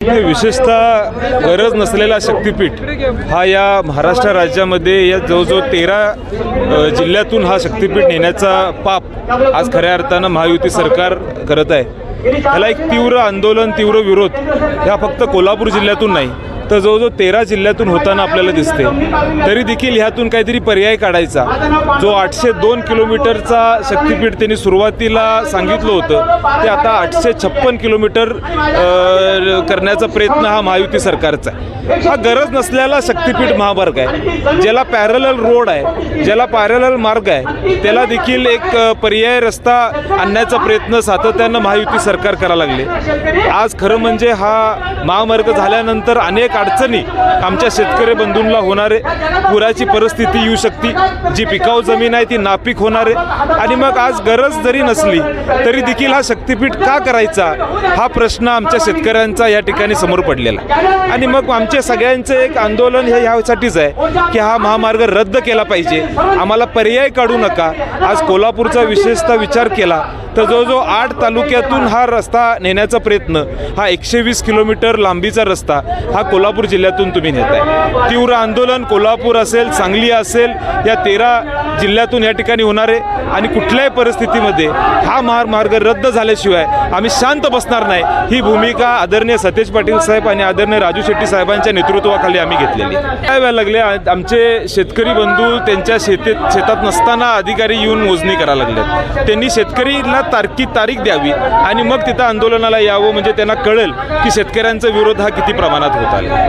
विशेषतः गरज नसलेला शक्तिपीठ हा या महाराष्ट्र राज्यामध्ये या जवळजवळ 13 जिल्ह्यातून हा शक्तिपीठ नेण्याचा पाप आज खऱ्या अर्थानं महायुती सरकार करत आहे। याला एक तीव्र आंदोलन, तीव्र विरोध ह्या फक्त कोल्हापूर जिल्ह्यातून नाही तर जवळजवळ 13 जिल्ह्यातून होताना आपल्याला दिसते। तरी देखील ह्यातून काहीतरी पर्याय काढायचा। जो 802 किलोमीटरचा शक्तिपीठ त्यांनी सुरुवातीला सांगितलं होतं ते आता 856 किलोमीटर करण्याचा प्रयत्न हा महायुती सरकारचा आहे। हा गरज नसलेला शक्तिपीठ महामार्ग आहे, ज्याला पॅरलल रोड आहे, ज्याला पॅरलल मार्ग आहे, त्याला देखील एक पर्याय रस्ता आणण्याचा प्रयत्न सातत्यानं महायुती सरकार करायला लागले। आज खरं म्हणजे हा महामार्ग झाल्यानंतर अनेक अडचणी आमच्या शेतकरी बंधूंना होणारे, पुराची परिस्थिती येऊ शकते, जी पिकाऊ जमीन आहे ती नापीक होणारे, आणि मग आज गरज जरी नसली तरी देखील हा शक्तिपीठ का करायचा हा प्रश्न आमच्या शेतकऱ्यांचा या ठिकाणी समोर पडलेला। आणि मग आमचे सगळ्यांचे एक आंदोलन हे ह्यासाठीच आहे की हा महामार्ग रद्द केला पाहिजे, आम्हाला पर्याय काढू नका। आज कोल्हापूरचा विशेषतः विचार केला तर जवळजवळ 8 तालुक्यातून हा रस्ता नेण्याचा प्रयत्न, हा 120 किलोमीटर लांबीचा रस्ता हा कोल्हापूर जिल्ह्यातून तुम्ही नेताय। तीव्र आंदोलन कोल्हापूर असेल, सांगली असेल, या 13 जिल्ह्यातून या ठिकाणी होणार आहे। आणि कुठल्याही परिस्थितीमध्ये हा महामार्ग रद्द झाल्याशिवाय आम्ही शांत बसणार नाही, ही भूमिका आदरणीय सतेज पाटील साहेब आणि आदरणीय राजू शेट्टी साहेबांच्या नेतृत्वाखाली आम्ही घेतलेली। काय वेळा लागले आमचे शेतकरी बंधू त्यांच्या शेतात नसताना अधिकारी येऊन मोजणी करायला लागले। त्यांनी शेतकरीला तारीख द्यावी आणि मग तिथं आंदोलनाला यावं, म्हणजे त्यांना कळेल की शेतकऱ्यांचा विरोध हा किती प्रमाणात होत आहे।